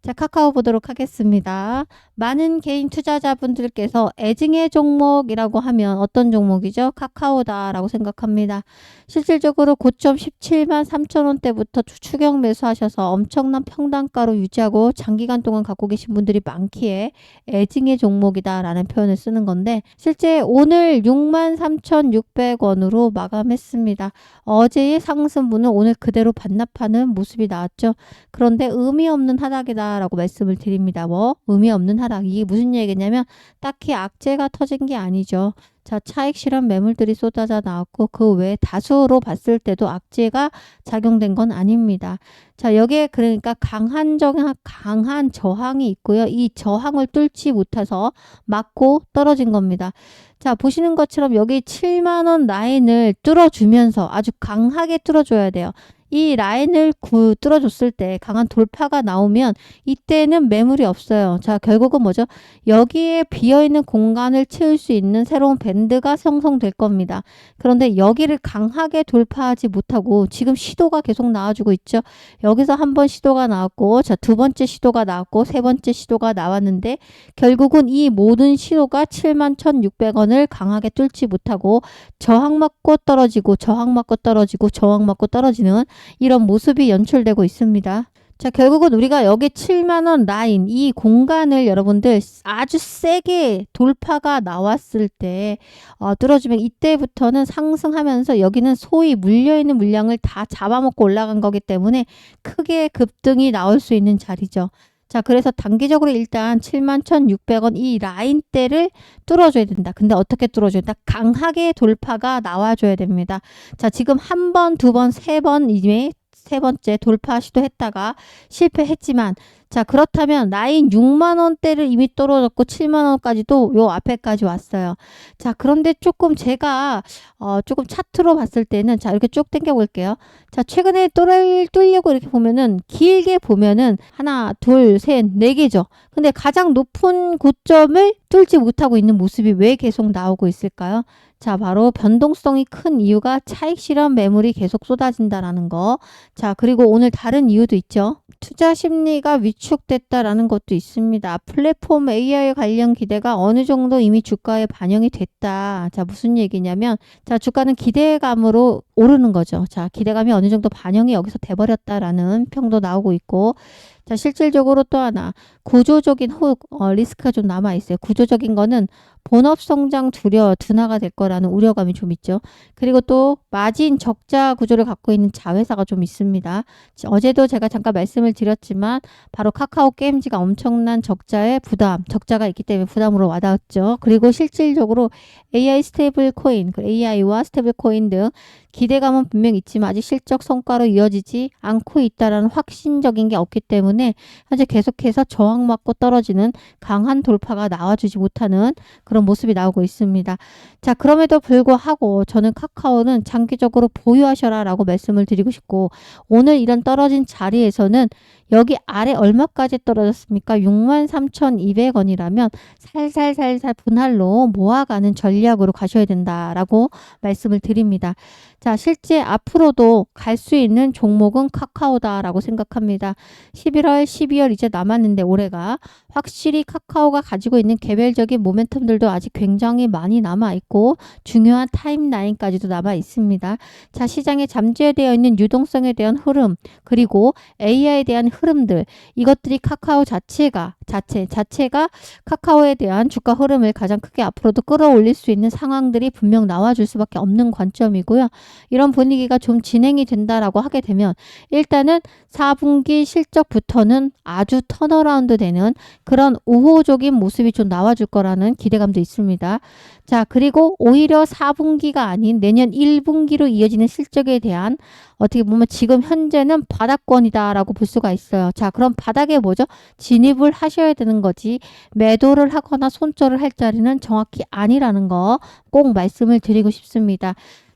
자, 카카오 보도록 하겠습니다. 많은 개인 투자자분들께서 애증의 종목이라고 하면 어떤 종목이죠? 카카오다라고 생각합니다. 실질적으로 고점 17만 3천 원대부터 추격 매수하셔서 엄청난 평단가로 유지하고 장기간 동안 갖고 계신 분들이 많기에 애증의 종목이다라는 표현을 쓰는 건데, 실제 오늘 6만 3,600원으로 마감했습니다. 어제의 상승분은 오늘 그대로 반납하는 모습이 나왔죠. 그런데 의미 없는 하락이다 라고 말씀을 드립니다. 의미 없는 하락. 이게 무슨 얘기냐면 딱히 악재가 터진 게 아니죠. 자, 차익 실현 매물들이 쏟아져 나왔고 그 외에 다수로 봤을 때도 악재가 작용된 건 아닙니다. 자, 여기에 그러니까 강한 저항이 있고요. 이 저항을 뚫지 못해서 맞고 떨어진 겁니다. 자, 보시는 것처럼 여기 7만 원 라인을 뚫어주면서 아주 강하게 뚫어줘야 돼요. 이 라인을 뚫어줬을 때 강한 돌파가 나오면 이때는 매물이 없어요. 자, 결국은 뭐죠? 여기에 비어있는 공간을 채울 수 있는 새로운 밴드가 형성될 겁니다. 그런데 여기를 강하게 돌파하지 못하고 지금 시도가 계속 나와주고 있죠. 여기서 한 번 시도가 나왔고, 자, 두 번째 시도가 나왔고, 세 번째 시도가 나왔는데 결국은 이 모든 시도가 71,600원을 강하게 뚫지 못하고 저항 맞고 떨어지고 저항 맞고 떨어지고 저항 맞고 떨어지는 이런 모습이 연출되고 있습니다. 자, 결국은 우리가 여기 7만원 라인 이 공간을 여러분들 아주 세게 돌파가 나왔을 때 뚫어주면 이때부터는 상승하면서 여기는 소위 물려있는 물량을 다 잡아먹고 올라간 거기 때문에 크게 급등이 나올 수 있는 자리죠. 자, 그래서 단기적으로 일단 71,600원 이 라인대를 뚫어줘야 된다. 근데 어떻게 뚫어줘야 된다? 강하게 돌파가 나와줘야 됩니다. 자, 지금 한 번, 두 번, 세 번 이미 세 번째 돌파 시도했다가 실패했지만, 자, 그렇다면 라인 6만 원대를 이미 떨어졌고 7만 원까지도 요 앞에까지 왔어요. 자, 그런데 조금 제가 조금 차트로 봤을 때는, 자, 이렇게 쭉 당겨 볼게요. 자, 최근에 뚫려고 이렇게 보면은 길게 보면은 하나, 둘, 셋, 네 개죠. 근데 가장 높은 고점을 뚫지 못하고 있는 모습이 왜 계속 나오고 있을까요? 자, 바로 변동성이 큰 이유가 차익 실현 매물이 계속 쏟아진다라는 거. 자, 그리고 오늘 다른 이유도 있죠. 투자 심리가 위축됐다라는 것도 있습니다. 플랫폼 AI 관련 기대가 어느 정도 이미 주가에 반영이 됐다. 자, 무슨 얘기냐면, 자, 주가는 기대감으로 오르는 거죠. 자, 기대감이 어느 정도 반영이 여기서 돼버렸다라는 평도 나오고 있고, 자, 실질적으로 또 하나 구조적인 리스크가 좀 남아있어요. 구조적인 거는 본업 성장 둔화가 될 거라는 우려감이 좀 있죠. 그리고 또 마진 적자 구조를 갖고 있는 자회사가 좀 있습니다. 어제도 제가 잠깐 말씀을 드렸지만 바로 카카오 게임즈가 엄청난 적자가 있기 때문에 부담으로 와닿았죠. 그리고 실질적으로 AI 스테이블 코인, AI와 스테이블 코인 등 기대감은 분명 있지만 아직 실적 성과로 이어지지 않고 있다라는 확신적인 게 없기 때문에 현재 계속해서 저항 맞고 떨어지는 강한 돌파가 나와주지 못하는 그런 모습이 나오고 있습니다. 자, 그럼에도 불구하고 저는 카카오는 장기적으로 보유하셔라 라고 말씀을 드리고 싶고, 오늘 이런 떨어진 자리에서는 여기 아래 얼마까지 떨어졌습니까? 63,200원이라면 살살살살 분할로 모아가는 전략으로 가셔야 된다라고 말씀을 드립니다. 자, 실제 앞으로도 갈 수 있는 종목은 카카오다라고 생각합니다. 11월, 12월 이제 남았는데 올해가 확실히 카카오가 가지고 있는 개별적인 모멘텀들도 아직 굉장히 많이 남아있고 중요한 타임라인까지도 남아있습니다. 자, 시장에 잠재되어 있는 유동성에 대한 흐름, 그리고 AI에 대한 흐름들, 이것들이 카카오 자체가 카카오에 대한 주가 흐름을 가장 크게 앞으로도 끌어올릴 수 있는 상황들이 분명 나와줄 수밖에 없는 관점이고요. 이런 분위기가 좀 진행이 된다라고 하게 되면 일단은 4분기 실적부터는 아주 턴어라운드 되는 그런 우호적인 모습이 좀 나와줄 거라는 기대감도 있습니다. 자, 그리고 오히려 4분기가 아닌 내년 1분기로 이어지는 실적에 대한 어떻게 보면 지금 현재는 바닥권이다라고 볼 수가 있어요. 자, 그럼 바닥에 뭐죠? 진입을 하셔야 되는 거지 매도를 하거나 손절을 할 자리는 정확히 아니라는 거 꼭 말씀을 드리고 싶습니다.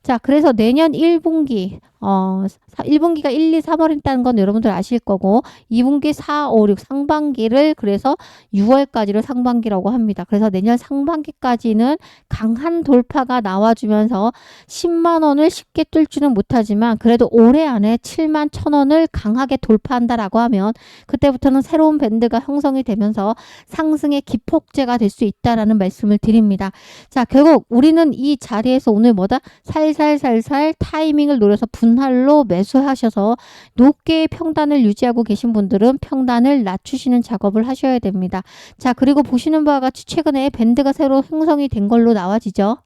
자, 그래서 내년 1분기 1분기가 1, 2, 3월 있다는 건 여러분들 아실 거고 2분기 4, 5, 6 상반기를 그래서 6월까지를 상반기라고 합니다. 그래서 내년 상반기까지는 강한 돌파가 나와주면서 10만 원을 쉽게 뚫지는 못하지만 그래도 올해 안에 7만 1,000원을 강하게 돌파한다라고 하면 그때부터는 새로운 밴드가 형성이 되면서 상승의 기폭제가 될 수 있다라는 말씀을 드립니다. 자, 결국 우리는 이 자리에서 오늘 뭐다? 살살살살 타이밍을 노려서 분할로 매수하셔서 높게 평단을 유지하고 계신 분들은 평단을 낮추시는 작업을 하셔야 됩니다. 자, 그리고 보시는 바와 같이 최근에 밴드가 새로 형성이 된 걸로 나와지죠.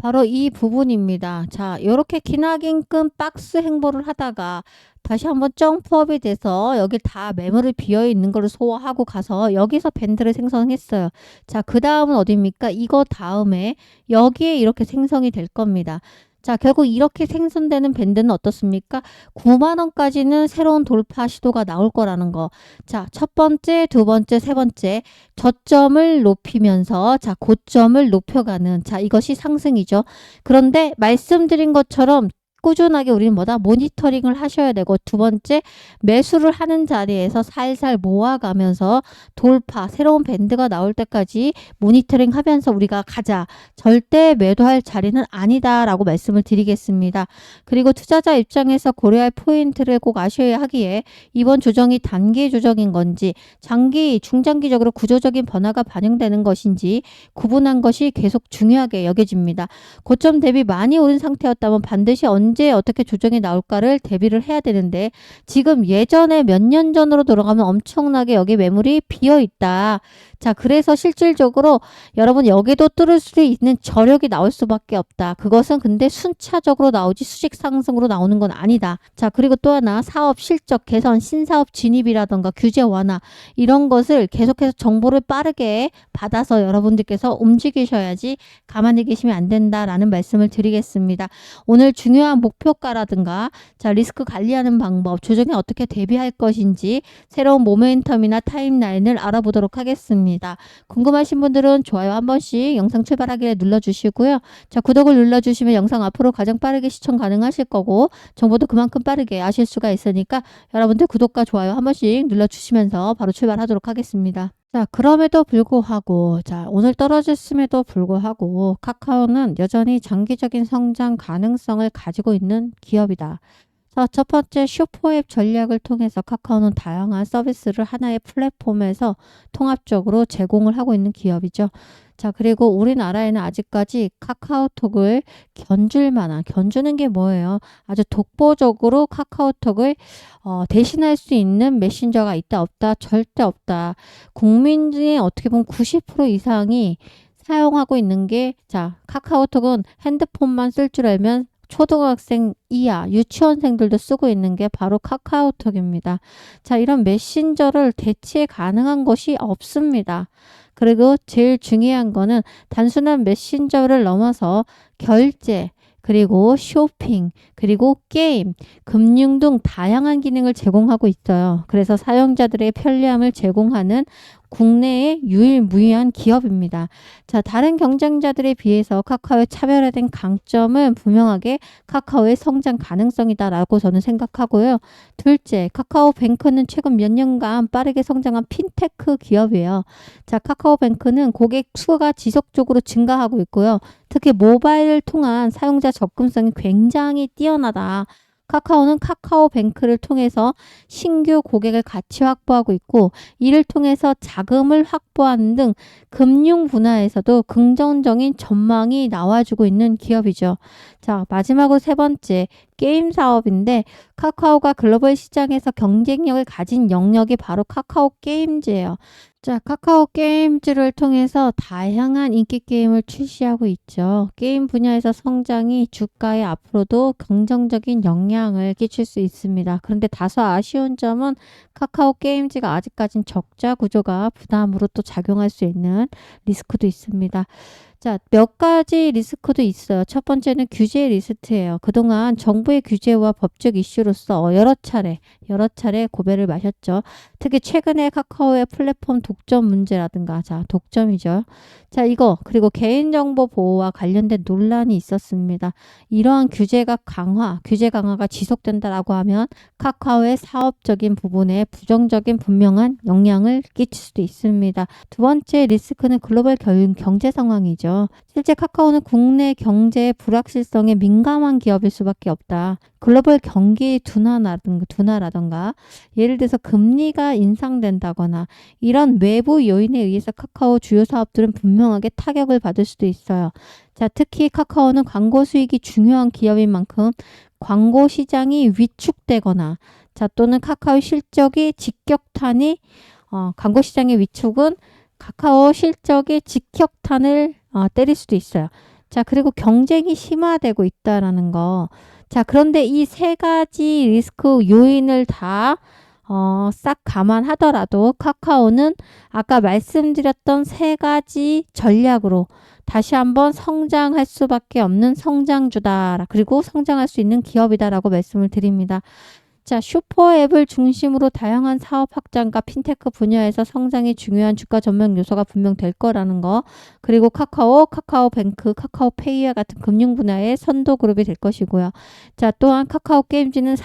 바로 이 부분입니다. 자, 이렇게 기나긴끔 박스 행보를 하다가 다시 한번 점프업이 돼서 여기 다 매물을 비어 있는 거를 소화하고 가서 여기서 밴드를 생성했어요. 자, 그 다음은 어디입니까? 이거 다음에 여기에 이렇게 생성이 될 겁니다. 자, 결국 이렇게 생성되는 밴드는 어떻습니까? 9만 원까지는 새로운 돌파 시도가 나올 거라는 거. 자, 첫 번째, 두 번째, 세 번째 저점을 높이면서 자, 고점을 높여가는 자, 이것이 상승이죠. 그런데 말씀드린 것처럼 꾸준하게 우리는 뭐다? 모니터링을 하셔야 되고 두 번째 매수를 하는 자리에서 살살 모아가면서 돌파, 새로운 밴드가 나올 때까지 모니터링 하면서 우리가 가자. 절대 매도할 자리는 아니다라고 말씀을 드리겠습니다. 그리고 투자자 입장에서 고려할 포인트를 꼭 아셔야 하기에 이번 조정이 단기 조정인 건지 장기, 중장기적으로 구조적인 변화가 반영되는 것인지 구분한 것이 계속 중요하게 여겨집니다. 고점 대비 많이 오른 상태였다면 반드시 언제 어떻게 조정이 나올까를 대비를 해야 되는데 지금 예전에 몇 년 전으로 돌아가면 엄청나게 여기 매물이 비어 있다. 자, 그래서 실질적으로 여러분 여기도 뚫을 수 있는 저력이 나올 수밖에 없다. 그것은 근데 순차적으로 나오지 수직 상승으로 나오는 건 아니다. 자, 그리고 또 하나 사업 실적 개선, 신사업 진입이라던가 규제 완화 이런 것을 계속해서 정보를 빠르게 받아서 여러분들께서 움직이셔야지 가만히 계시면 안 된다라는 말씀을 드리겠습니다. 오늘 중요한 목표가라든가 자, 리스크 관리하는 방법, 조정에 어떻게 대비할 것인지 새로운 모멘텀이나 타임라인을 알아보도록 하겠습니다. 궁금하신 분들은 좋아요 한 번씩 영상 출발하기에 눌러주시고요. 자, 구독을 눌러주시면 영상 앞으로 가장 빠르게 시청 가능하실 거고 정보도 그만큼 빠르게 아실 수가 있으니까 여러분들 구독과 좋아요 한 번씩 눌러주시면서 바로 출발하도록 하겠습니다. 자, 그럼에도 불구하고 자, 오늘 떨어졌음에도 불구하고 카카오는 여전히 장기적인 성장 가능성을 가지고 있는 기업이다. 자, 첫 번째 슈퍼앱 전략을 통해서 카카오는 다양한 서비스를 하나의 플랫폼에서 통합적으로 제공을 하고 있는 기업이죠. 자, 그리고 우리나라에는 아직까지 카카오톡을 견주는 게 뭐예요? 아주 독보적으로 카카오톡을 대신할 수 있는 메신저가 있다 없다? 절대 없다. 국민 중에 어떻게 보면 90% 이상이 사용하고 있는 게 자, 카카오톡은 핸드폰만 쓸 줄 알면 초등학생 이하 유치원생들도 쓰고 있는 게 바로 카카오톡입니다. 자, 이런 메신저를 대체 가능한 것이 없습니다. 그리고 제일 중요한 거는 단순한 메신저를 넘어서 결제, 그리고 쇼핑, 그리고 게임, 금융 등 다양한 기능을 제공하고 있어요. 그래서 사용자들의 편리함을 제공하는 국내의 유일무이한 기업입니다. 자, 다른 경쟁자들에 비해서 카카오의 차별화된 강점은 분명하게 카카오의 성장 가능성이다라고 저는 생각하고요. 둘째, 카카오뱅크는 최근 몇 년간 빠르게 성장한 핀테크 기업이에요. 자, 카카오뱅크는 고객 수가 지속적으로 증가하고 있고요. 특히 모바일을 통한 사용자 접근성이 굉장히 뛰어나다. 카카오는 카카오뱅크를 통해서 신규 고객을 같이 확보하고 있고 이를 통해서 자금을 확보하는 등 금융 분야에서도 긍정적인 전망이 나와주고 있는 기업이죠. 자, 마지막으로 세 번째 게임 사업인데 카카오가 글로벌 시장에서 경쟁력을 가진 영역이 바로 카카오 게임즈예요. 자, 카카오 게임즈를 통해서 다양한 인기 게임을 출시하고 있죠. 게임 분야에서 성장이 주가에 앞으로도 긍정적인 영향을 끼칠 수 있습니다. 그런데 다소 아쉬운 점은 카카오 게임즈가 아직까진 적자 구조가 부담으로 또 작용할 수 있는 리스크도 있습니다. 자, 몇 가지 리스크도 있어요. 첫 번째는 규제 리스트예요. 그동안 정부의 규제와 법적 이슈로서 여러 차례 고배를 마셨죠. 특히 최근에 카카오의 플랫폼 독점 문제라든가, 자, 독점이죠. 자, 이거, 그리고 개인정보 보호와 관련된 논란이 있었습니다. 이러한 규제 강화가 지속된다라고 하면 카카오의 사업적인 부분에 부정적인 분명한 영향을 끼칠 수도 있습니다. 두 번째 리스크는 글로벌 경제 상황이죠. 실제 카카오는 국내 경제의 불확실성에 민감한 기업일 수밖에 없다. 글로벌 경기 둔화라던가 예를 들어서 금리가 인상된다거나 이런 외부 요인에 의해서 카카오 주요 사업들은 분명하게 타격을 받을 수도 있어요. 자, 특히 카카오는 광고 수익이 중요한 기업인 만큼 광고 시장이 위축되거나 자, 또는 카카오 실적이 광고 시장의 위축은 카카오 실적의 직격탄을 때릴 수도 있어요. 자, 그리고 경쟁이 심화되고 있다라는 거. 자, 그런데 이 세 가지 리스크 요인을 다 싹 감안하더라도 카카오는 아까 말씀드렸던 세 가지 전략으로 다시 한번 성장할 수밖에 없는 성장주다. 그리고 성장할 수 있는 기업이다라고 말씀을 드립니다. 자, 슈퍼앱을 중심으로 다양한 사업 확장과 핀테크 분야에서 성장이 중요한 주가 전면 요소가 분명 될 거라는 거. 그리고 카카오뱅크, 카카오페이와 같은 금융 분야의 선도 그룹이 될 것이고요. 자, 또한 카카오 게임즈는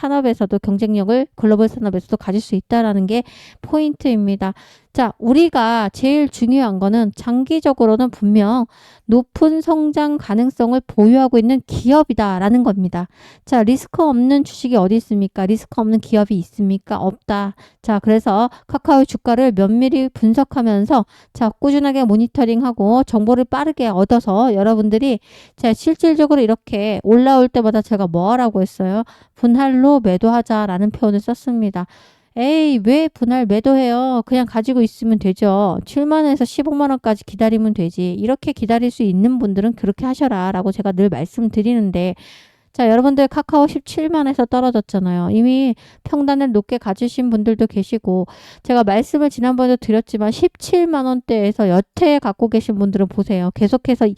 글로벌 산업에서도 가질 수 있다라는 게 포인트입니다. 자, 우리가 제일 중요한 거는 장기적으로는 분명 높은 성장 가능성을 보유하고 있는 기업이다라는 겁니다. 자, 리스크 없는 주식이 어디 있습니까? 리스크 없는 기업이 있습니까? 없다. 자, 그래서 카카오의 주가를 면밀히 분석하면서 자, 꾸준하게 모니터링하고 정보를 빠르게 얻어서 여러분들이 자, 실질적으로 이렇게 올라올 때마다 제가 뭐 하라고 했어요? 분할로 매도하자라는 표현을 썼습니다. 에이, 왜 분할 매도해요? 그냥 가지고 있으면 되죠. 7만원에서 15만원까지 기다리면 되지. 이렇게 기다릴 수 있는 분들은 그렇게 하셔라 라고 제가 늘 말씀드리는데 자, 여러분들 카카오 17만에서 떨어졌잖아요. 이미 평단을 높게 가지신 분들도 계시고 제가 말씀을 지난번에도 드렸지만 17만원대에서 여태 갖고 계신 분들은 보세요. 계속해서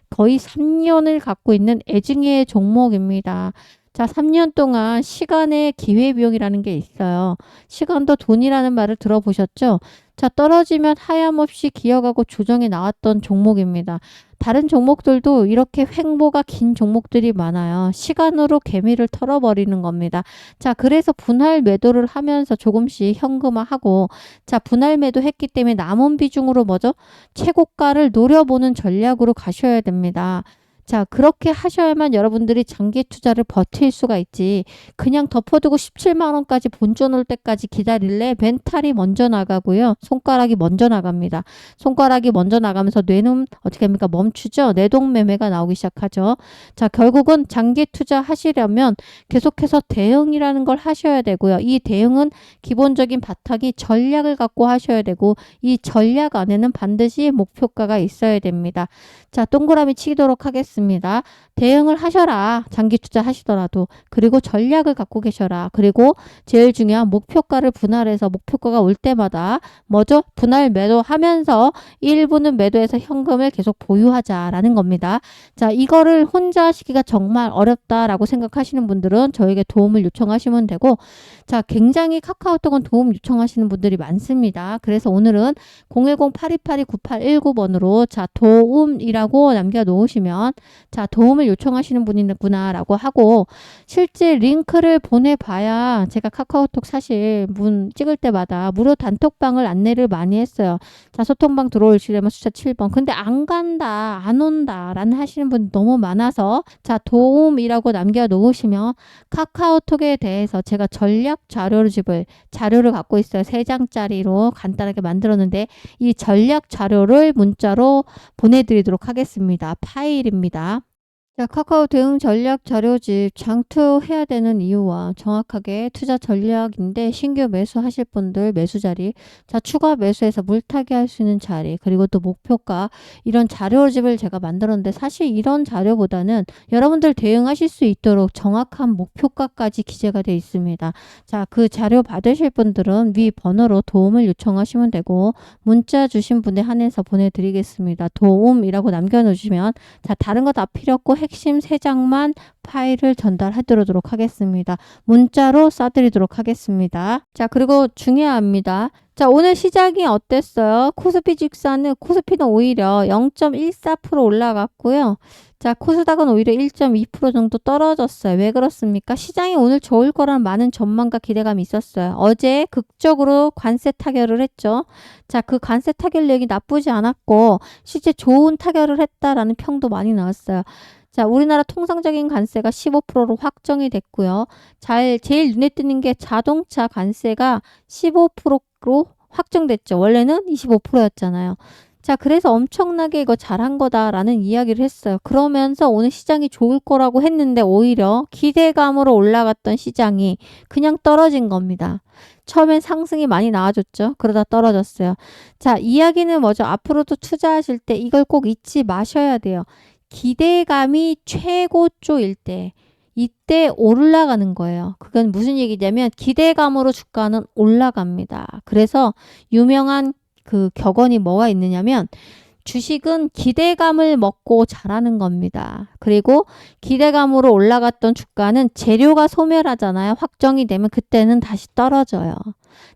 거의 3년을 갖고 있는 애증의 종목입니다. 자, 3년 동안 시간의 기회비용이라는 게 있어요. 시간도 돈이라는 말을 들어보셨죠? 자, 떨어지면 하염없이 기어가고 조정이 나왔던 종목입니다. 다른 종목들도 이렇게 횡보가 긴 종목들이 많아요. 시간으로 개미를 털어버리는 겁니다. 자, 그래서 분할 매도를 하면서 조금씩 현금화하고 자, 분할 매도했기 때문에 남은 비중으로 뭐죠? 최고가를 노려보는 전략으로 가셔야 됩니다. 자, 그렇게 하셔야만 여러분들이 장기 투자를 버틸 수가 있지. 그냥 덮어두고 17만 원까지 본전 올 때까지 기다릴래? 멘탈이 먼저 나가고요. 손가락이 먼저 나갑니다. 손가락이 먼저 나가면서 뇌는 어떻게 합니까? 멈추죠. 내동매매가 나오기 시작하죠. 자, 결국은 장기 투자 하시려면 계속해서 대응이라는 걸 하셔야 되고요. 이 대응은 기본적인 바탕이 전략을 갖고 하셔야 되고 이 전략 안에는 반드시 목표가가 있어야 됩니다. 자, 동그라미 치도록 하겠습니다. 대응을 하셔라. 장기 투자 하시더라도. 그리고 전략을 갖고 계셔라. 그리고 제일 중요한 목표가를 분할해서 목표가가 올 때마다 뭐죠? 분할 매도하면서 일부는 매도해서 현금을 계속 보유하자라는 겁니다. 자, 이거를 혼자 하시기가 정말 어렵다라고 생각하시는 분들은 저에게 도움을 요청하시면 되고 자, 굉장히 카카오톡은 도움 요청하시는 분들이 많습니다. 그래서 오늘은 010-8282-9819번으로 자, 도움이라고 남겨놓으시면 자, 도움을 요청하시는 분이구나 라고 하고 실제 링크를 보내봐야 제가 카카오톡 사실 문 찍을 때마다 무료 단톡방을 안내를 많이 했어요. 자, 소통방 들어오시려면 숫자 7번. 근데 안 간다, 안 온다 라는 하시는 분 너무 많아서 자, 도움이라고 남겨놓으시면 카카오톡에 대해서 제가 전략 자료를 갖고 있어요. 3장짜리로 간단하게 만들었는데 이 전략 자료를 문자로 보내드리도록 하겠습니다. 파일입니다. 자, 카카오 대응 전략 자료집 장투해야 되는 이유와 정확하게 투자 전략인데 신규 매수하실 분들 매수 자리, 자, 추가 매수해서 물타기 할 수 있는 자리, 그리고 또 목표가 이런 자료집을 제가 만들었는데 사실 이런 자료보다는 여러분들 대응하실 수 있도록 정확한 목표가까지 기재가 되어 있습니다. 자, 그 자료 받으실 분들은 위 번호로 도움을 요청하시면 되고 문자 주신 분에 한해서 보내드리겠습니다. 도움이라고 남겨놓으시면 자, 다른 거 다 필요 없고 핵심 3장만 파일을 전달해드리도록 하겠습니다. 문자로 쏴드리도록 하겠습니다. 자, 그리고 중요합니다. 자, 오늘 시작이 어땠어요? 코스피는 오히려 0.14% 올라갔고요. 자, 코스닥은 오히려 1.2% 정도 떨어졌어요. 왜 그렇습니까? 시장이 오늘 좋을 거라는 많은 전망과 기대감이 있었어요. 어제 극적으로 관세 타결을 했죠. 자, 그 관세 타결력이 나쁘지 않았고 실제 좋은 타결을 했다라는 평도 많이 나왔어요. 자, 우리나라 통상적인 관세가 15%로 확정이 됐고요. 제일 눈에 띄는 게 자동차 관세가 15%로 확정됐죠. 원래는 25%였잖아요. 자, 그래서 엄청나게 이거 잘한 거다라는 이야기를 했어요. 그러면서 오늘 시장이 좋을 거라고 했는데 오히려 기대감으로 올라갔던 시장이 그냥 떨어진 겁니다. 처음엔 상승이 많이 나와줬죠. 그러다 떨어졌어요. 자, 이야기는 뭐죠? 앞으로도 투자하실 때 이걸 꼭 잊지 마셔야 돼요. 기대감이 최고조일 때 이때 올라가는 거예요. 그건 무슨 얘기냐면 기대감으로 주가는 올라갑니다. 그래서 유명한 그 격언이 뭐가 있느냐면 주식은 기대감을 먹고 자라는 겁니다. 그리고 기대감으로 올라갔던 주가는 재료가 소멸하잖아요. 확정이 되면 그때는 다시 떨어져요.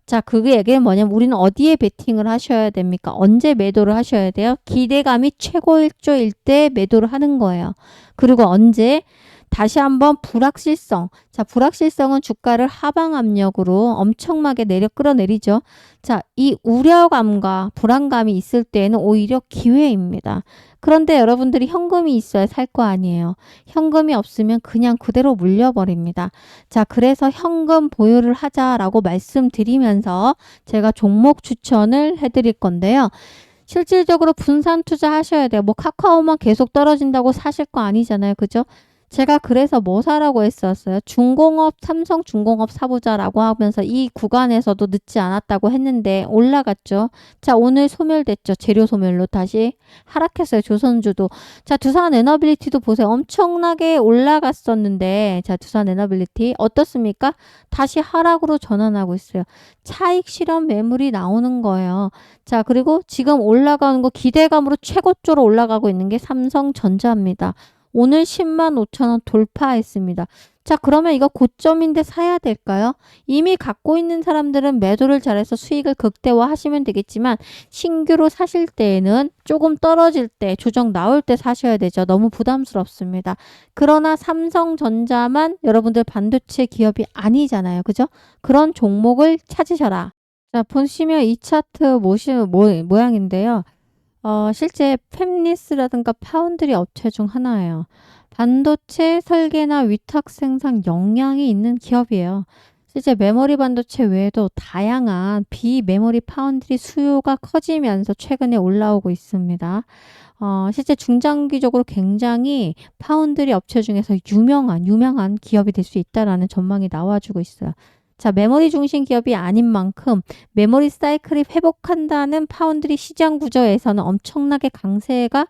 자, 그게 얘기는 뭐냐면 우리는 어디에 베팅을 하셔야 됩니까? 언제 매도를 하셔야 돼요? 기대감이 최고일조일 때 매도를 하는 거예요. 그리고 언제? 다시 한번 불확실성. 자, 불확실성은 주가를 하방 압력으로 엄청나게 끌어내리죠. 자, 이 우려감과 불안감이 있을 때에는 오히려 기회입니다. 그런데 여러분들이 현금이 있어야 살 거 아니에요. 현금이 없으면 그냥 그대로 물려버립니다. 자, 그래서 현금 보유를 하자라고 말씀드리면서 제가 종목 추천을 해드릴 건데요. 실질적으로 분산 투자하셔야 돼요. 뭐 카카오만 계속 떨어진다고 사실 거 아니잖아요. 그죠? 제가 그래서 뭐 사라고 했었어요? 삼성중공업 사보자라고 하면서 이 구간에서도 늦지 않았다고 했는데 올라갔죠. 자, 오늘 소멸됐죠. 재료 소멸로 다시 하락했어요. 조선주도. 자, 두산에너빌리티도 보세요. 엄청나게 올라갔었는데 자, 두산에너빌리티 어떻습니까? 다시 하락으로 전환하고 있어요. 차익 실현 매물이 나오는 거예요. 자, 그리고 지금 올라가는 거 기대감으로 최고조로 올라가고 있는 게 삼성전자입니다. 오늘 10만 5천 원 돌파했습니다. 자, 그러면 이거 고점인데 사야 될까요? 이미 갖고 있는 사람들은 매도를 잘해서 수익을 극대화하시면 되겠지만 신규로 사실 때에는 조금 떨어질 때 조정 나올 때 사셔야 되죠. 너무 부담스럽습니다. 그러나 삼성전자만 여러분들 반도체 기업이 아니잖아요. 그죠? 그런 종목을 찾으셔라. 자, 보시면 이 차트 모양인데요. 실제 팹리스라든가 파운드리 업체 중 하나예요. 반도체 설계나 위탁 생산 역량이 있는 기업이에요. 실제 메모리 반도체 외에도 다양한 비메모리 파운드리 수요가 커지면서 최근에 올라오고 있습니다. 실제 중장기적으로 굉장히 파운드리 업체 중에서 유명한 기업이 될 수 있다라는 전망이 나와주고 있어요. 자, 메모리 중심 기업이 아닌 만큼 메모리 사이클이 회복한다는 파운드리 시장 구조에서는 엄청나게 강세가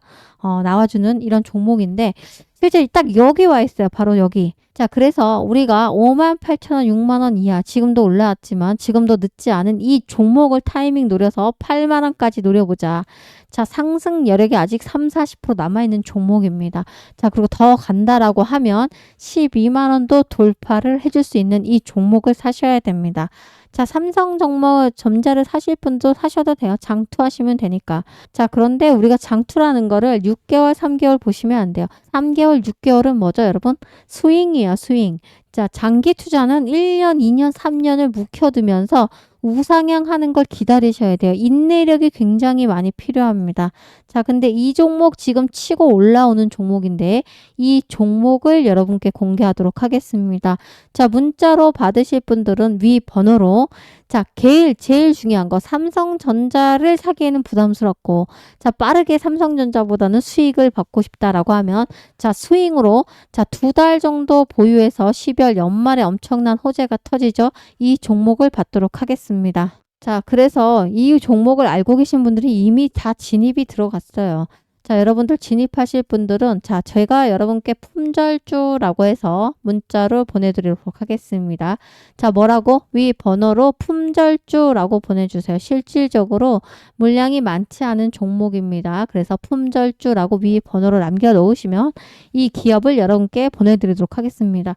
나와주는 이런 종목인데 실제 딱 여기 와 있어요. 바로 여기. 자, 그래서 우리가 58,000원, 6만원 이하 지금도 올라왔지만 지금도 늦지 않은 이 종목을 타이밍 노려서 8만원까지 노려보자. 자, 상승 여력이 아직 30-40% 남아있는 종목입니다. 자, 그리고 더 간다라고 하면 12만원도 돌파를 해줄 수 있는 이 종목을 사셔야 됩니다. 자, 삼성전자를 사실 분도 사셔도 돼요. 장투하시면 되니까. 자, 그런데 우리가 장투라는 거를 6개월, 3개월 보시면 안 돼요. 3개월, 6개월은 뭐죠, 여러분? 스윙이에요, 스윙. 자, 장기 투자는 1년, 2년, 3년을 묵혀두면서 우상향하는 걸 기다리셔야 돼요. 인내력이 굉장히 많이 필요합니다. 자, 근데 이 종목 지금 치고 올라오는 종목인데 이 종목을 여러분께 공개하도록 하겠습니다. 자, 문자로 받으실 분들은 위 번호로 자, 제일 중요한 거 삼성전자를 사기에는 부담스럽고 자, 빠르게 삼성전자보다는 수익을 받고 싶다라고 하면 자, 스윙으로 자, 2달 정도 보유해서 12월 연말에 엄청난 호재가 터지죠. 이 종목을 받도록 하겠습니다. 자, 그래서 이 종목을 알고 계신 분들이 이미 다 진입이 들어갔어요. 자, 여러분들 진입하실 분들은 자, 제가 여러분께 품절주라고 해서 문자로 보내드리도록 하겠습니다. 자, 뭐라고? 위 번호로 품절주라고 보내주세요. 실질적으로 물량이 많지 않은 종목입니다. 그래서 품절주라고 위 번호로 남겨놓으시면 이 기업을 여러분께 보내드리도록 하겠습니다.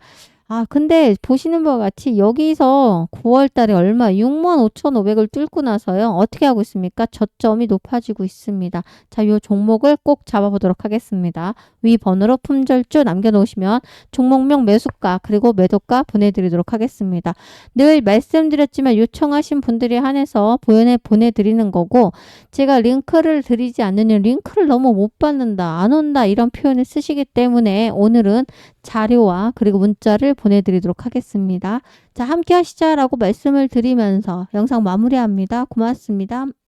아, 근데 보시는 바와 같이 여기서 9월 달에 얼마 65,500을 뚫고 나서요. 어떻게 하고 있습니까? 저점이 높아지고 있습니다. 자, 요 종목을 꼭 잡아보도록 하겠습니다. 위 번호로 품절주 남겨놓으시면 종목명 매수가 그리고 매도가 보내드리도록 하겠습니다. 늘 말씀드렸지만 요청하신 분들에 한해서 보내드리는 거고 제가 링크를 드리지 않으면 링크를 너무 못 받는다, 안 온다 이런 표현을 쓰시기 때문에 오늘은 자료와 그리고 문자를 보내드리도록 하겠습니다. 자, 함께 하시자라고 말씀을 드리면서 영상 마무리합니다. 고맙습니다.